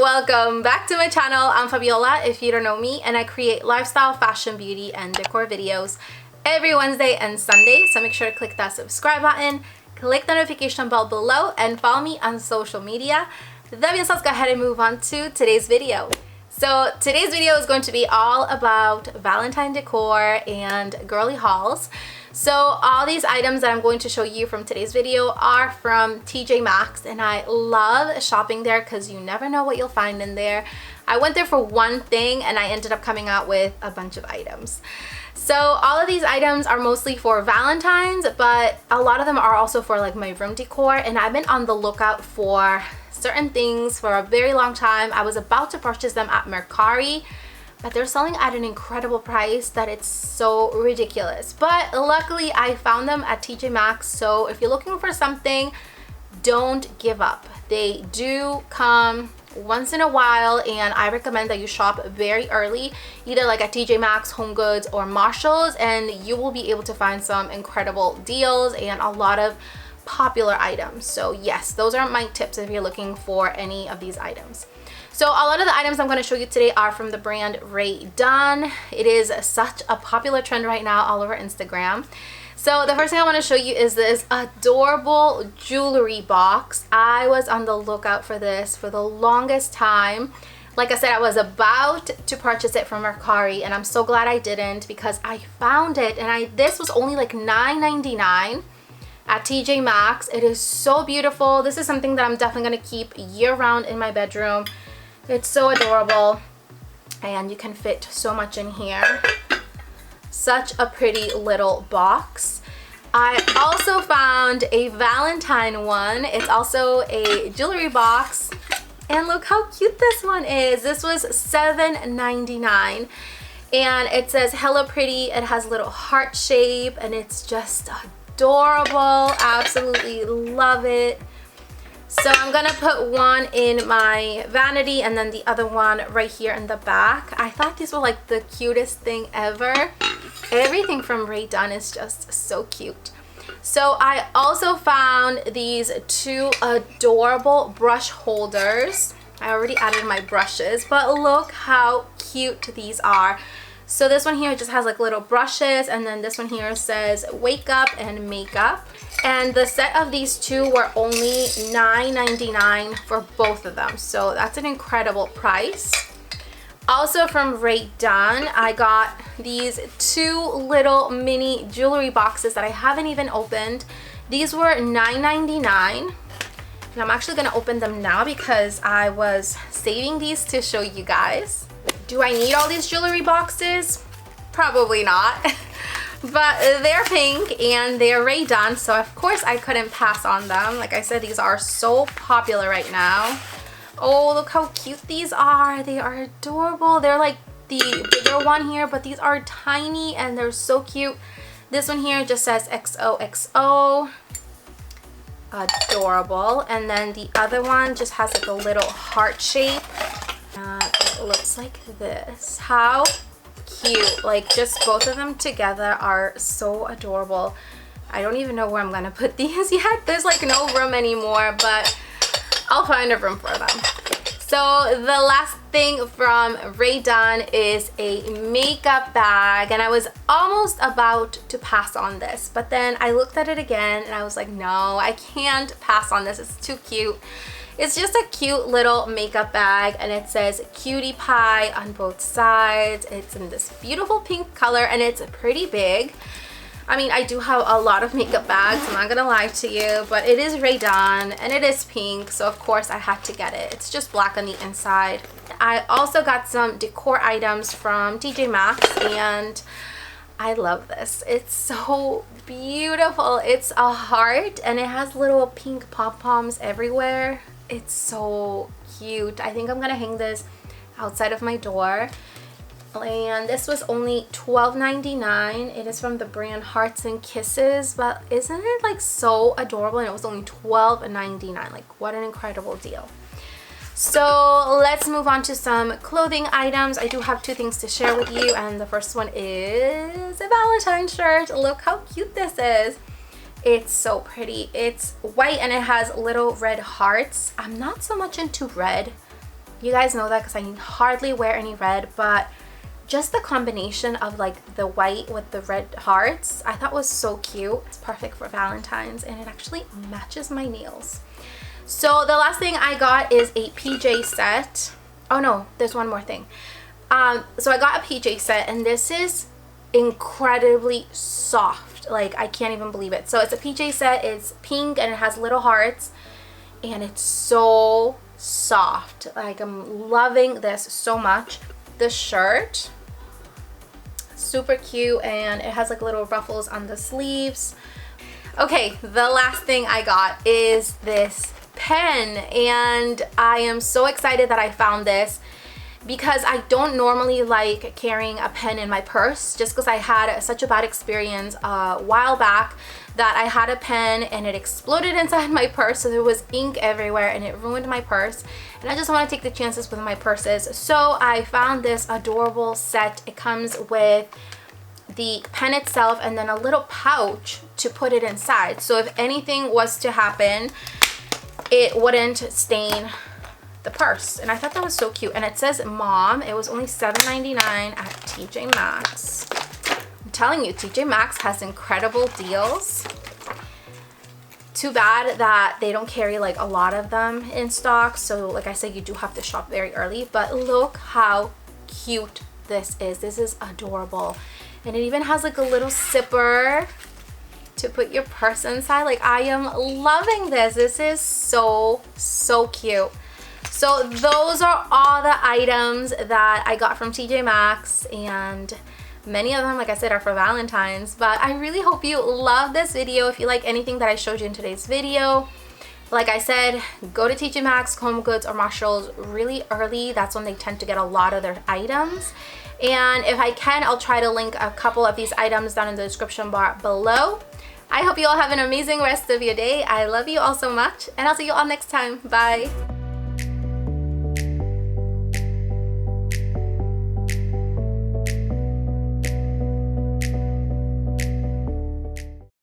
welcome back to my channel. I'm Fabiola if you don't know me, and I create lifestyle, fashion, beauty, and decor videos every Wednesday and Sunday. So make sure to click that subscribe button, click the notification bell below, and follow me on social media. That means let's go ahead and move on to today's video. So today's video is going to be all about Valentine decor and girly hauls. So all these items that I'm going to show you from today's video are from TJ Maxx, and I love shopping there because you never know what you'll find in there. I went there for one thing and I ended up coming out with a bunch of items. So all of these items are mostly for Valentine's, but a lot of them are also for like my room decor, and I've been on the lookout for certain things for a very long time. I was about to purchase them at Mercari, but they're selling at an incredible price that it's so ridiculous. But luckily I found them at TJ Maxx, so if you're looking for something, don't give up. They do come once in a while, and I recommend that you shop very early, either like at TJ Maxx, Home Goods, or Marshalls, and you will be able to find some incredible deals and a lot of popular items. So yes, those are my tips if you're looking for any of these items. So a lot of the items I'm going to show you today are from the brand Rae Dunn. It is such a popular trend right now all over Instagram. So the first thing I want to show you is this adorable jewelry box. I was on the lookout for this for the longest time. Like I said, I was about to purchase it from Mercari, and I'm so glad I didn't because I found it, and this was only like $9.99 at TJ Maxx. It is so beautiful. This is something that I'm definitely going to keep year-round in my bedroom. It's so adorable, and you can fit so much in here. Such a pretty little box. I also found a Valentine one. It's also a jewelry box, and look how cute this one is. This was $7.99, and it says hello pretty. It has a little heart shape, and it's just adorable. Absolutely love it. So I'm gonna put one in my vanity and then the other one right here in the back. I thought these were like the cutest thing ever. Everything from Rae Dunn is just so cute. So I also found these two adorable brush holders. I already added my brushes, but look how cute these are. So this one here just has like little brushes, and then this one here says wake up and makeup. And the set of these two were only $9.99 for both of them. So that's an incredible price. Also from Rae Dunn, I got these two little mini jewelry boxes that I haven't even opened. These were $9.99. And I'm actually gonna open them now because I was saving these to show you guys. Do I need all these jewelry boxes? Probably not. But they're pink and they're Rae Dunn, so of course I couldn't pass on them. Like I said, these are so popular right now. Oh, look how cute these are. They are adorable. They're like the bigger one here, but these are tiny and they're so cute. This one here just says XOXO. Adorable. And then the other one just has like a little heart shape. It looks like this. How cute. Like, just both of them together are so adorable. I don't even know where I'm gonna put these yet. There's like no room anymore, but I'll find a room for them. So the last thing from Rae Dunn is a makeup bag, and I was almost about to pass on this, but then I looked at it again and I was like, no, I can't pass on this. It's too cute. It's just a cute little makeup bag, and it says cutie pie on both sides. It's in this beautiful pink color, and it's pretty big. I mean, I do have a lot of makeup bags, I'm not gonna lie to you, but it is Rae Dunn and it is pink, so of course I had to get it. It's just black on the inside. I also got some decor items from TJ Maxx, and I love this. It's so beautiful. It's a heart and it has little pink pom-poms everywhere. It's so cute. I think I'm gonna hang this outside of my door. And this was only $12.99. It is from the brand Hearts and Kisses, but isn't it like so adorable? And it was only $12.99. Like, what an incredible deal. So let's move on to some clothing items. I do have two things to share with you, and the first one is a Valentine shirt. Look how cute this is. It's so pretty. It's white and it has little red hearts. I'm not so much into red, You guys know that because I hardly wear any red, but just the combination of like the white with the red hearts, I thought was so cute. It's perfect for Valentine's, and it actually matches my nails. So the last thing I got is a PJ set. Oh no, there's one more thing. So I got a PJ set, and this is incredibly soft. Like, I can't even believe it. So it's a PJ set. It's pink and it has little hearts, and it's so soft. Like, I'm loving this so much. The shirt, super cute, and it has like little ruffles on the sleeves. Okay, the last thing I got is this pen, and I am so excited that I found this because I don't normally like carrying a pen in my purse, just because I had such a bad experience a while back that I had a pen and it exploded inside my purse, so there was ink everywhere and it ruined my purse, and I just want to take the chances with my purses. So I found this adorable set. It comes with the pen itself and then a little pouch to put it inside, so if anything was to happen, it wouldn't stain the purse. And I thought that was so cute, and it says mom. It was only $7.99 at TJ Maxx. I'm telling you, TJ Maxx has incredible deals. Too bad that they don't carry like a lot of them in stock, so like I said, you do have to shop very early. But look how cute this is. This is adorable, and it even has like a little zipper to put your purse inside. Like, I am loving this. This is so cute. So those are all the items that I got from TJ Maxx, and many of them, like I said, are for Valentine's. But I really hope you love this video. If you like anything that I showed you in today's video, like I said, go to TJ Maxx, Home Goods, or Marshalls really early. That's when they tend to get a lot of their items. And if I can, I'll try to link a couple of these items down in the description bar below. I hope you all have an amazing rest of your day. I love you all so much, and I'll see you all next time. Bye.